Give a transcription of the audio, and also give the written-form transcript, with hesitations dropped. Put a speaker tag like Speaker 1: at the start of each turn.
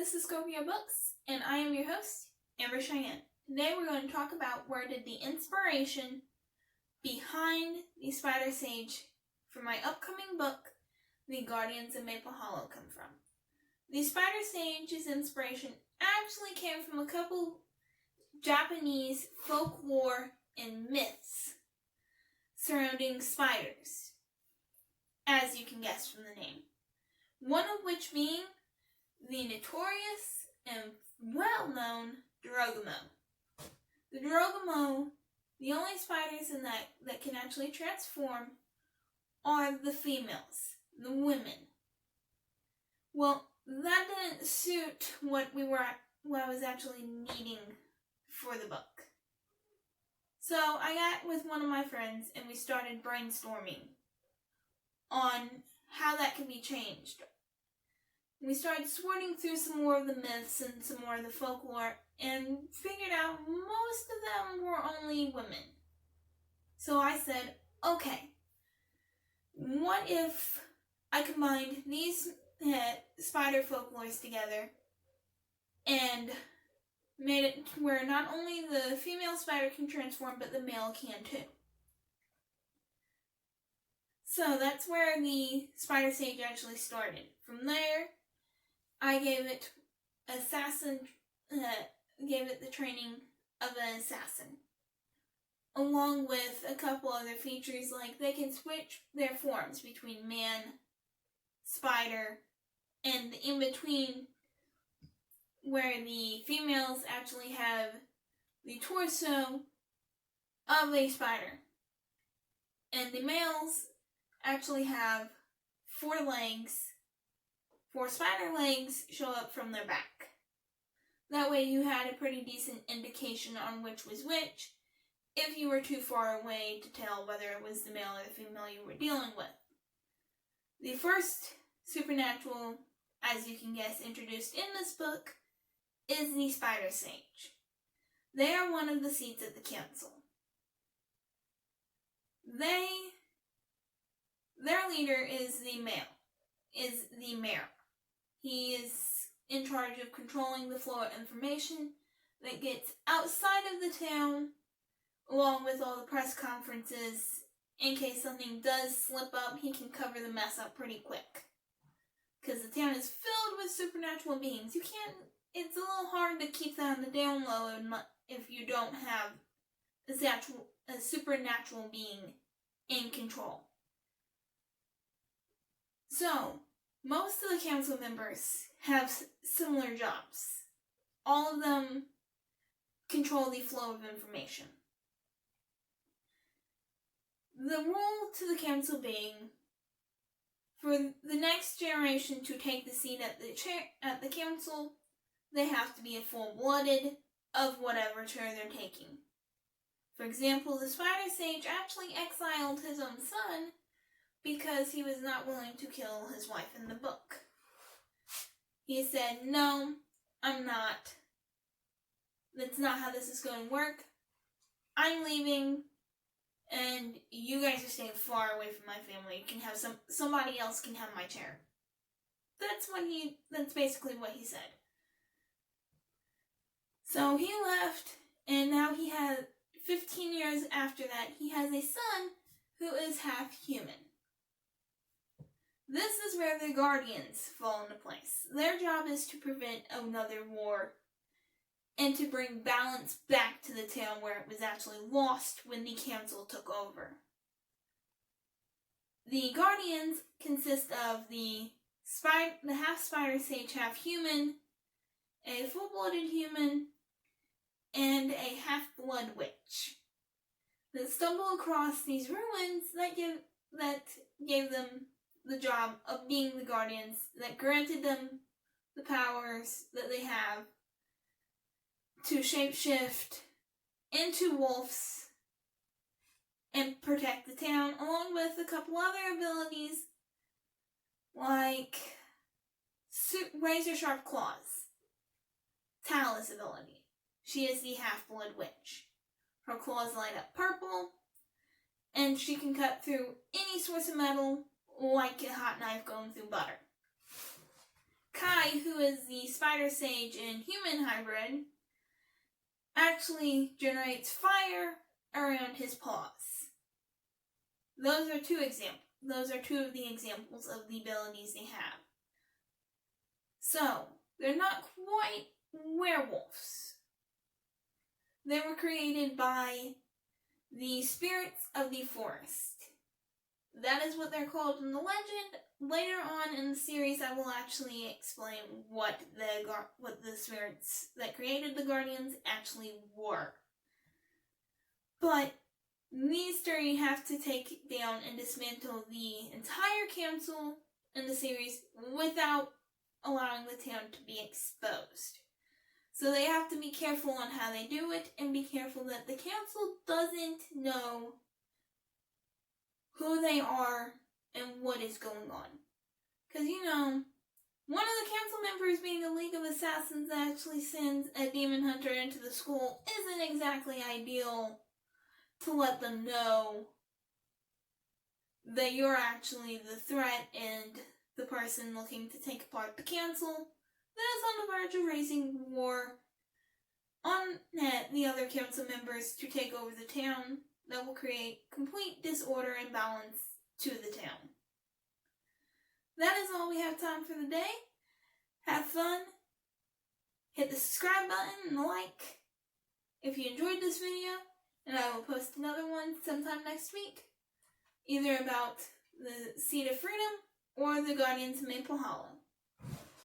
Speaker 1: this is Scorpio Books, and I am your host, Amber Cheyenne. Today we're going to talk about where did the inspiration behind the Spider Sage for my upcoming book, The Guardians of Maple Hollow, come from. The Spider Sage's inspiration actually came from a couple Japanese folklore and myths surrounding spiders, as you can guess from the name. One of which being the notorious and well-known Dorogamo. The Dorogamo, the only spiders in that can actually transform are the females, the women. Well, that didn't suit what I was actually needing for the book. So I got with one of my friends and we started brainstorming on how that could be changed. We started sorting through some more of the myths and some more of the folklore and figured out most of them were only women. So I said, okay, what if I combined these spider folklores together and made it where not only the female spider can transform, but the male can too. So that's where the Spider Sage actually started. From there, I gave it the training of an assassin, along with a couple other features like they can switch their forms between man, spider, and the in-between where the females actually have the torso of a spider, and the males actually have 4 legs. 4 spider legs show up from their back. That way you had a pretty decent indication on which was which, if you were too far away to tell whether it was the male or the female you were dealing with. The first supernatural, as you can guess, introduced in this book is the Spider Sage. They are one of the seats at the council. Their leader is the mayor. He is in charge of controlling the flow of information that gets outside of the town, along with all the press conferences. In case something does slip up, he can cover the mess up pretty quick. Because the town is filled with supernatural beings. It's a little hard to keep that on the down low if you don't have a supernatural being in control. So, most of the council members have similar jobs. All of them control the flow of information. The rule to the council being, for the next generation to take the seat at the council, they have to be a full-blooded of whatever chair they're taking. For example, the Spider Sage actually exiled his own son because he was not willing to kill his wife in the book. He said, no, I'm not. That's not how this is going to work. I'm leaving, and you guys are staying far away from my family. You can have somebody else can have my chair. That's basically what he said. So he left, and now he had 15 years after that, he has a son who is half human. This is where the Guardians fall into place. Their job is to prevent another war and to bring balance back to the town where it was actually lost when the council took over. The Guardians consist of the half Spider Sage, half human, a full-blooded human, and a half-blood witch that stumble across these ruins that gave them the job of being the Guardians, that granted them the powers that they have to shapeshift into wolves and protect the town, along with a couple other abilities like razor sharp claws. Talus ability. She is the half-blood witch. Her claws light up purple, and she can cut through any source of metal like a hot knife going through butter. Kai, who is the spider sage and human hybrid, actually generates fire around his paws. Those are two of the examples of the abilities they have. So, they're not quite werewolves. They were created by the spirits of the forest. That is what they're called in the legend. Later on in the series, I will actually explain what the spirits that created the Guardians actually were. But these three have to take down and dismantle the entire council in the series without allowing the town to be exposed. So they have to be careful on how they do it, and be careful that the council doesn't know who they are and what is going on. Because, one of the council members being a League of Assassins that actually sends a demon hunter into the school isn't exactly ideal to let them know that you're actually the threat and the person looking to take apart the council that is on the verge of raising war on the other council members to take over the town that will create complete disorder and balance to the town. That is all we have time for the day. Have fun. Hit the subscribe button and the like if you enjoyed this video, and I will post another one sometime next week, either about the Seed of Freedom or the Guardians of Maple Hollow.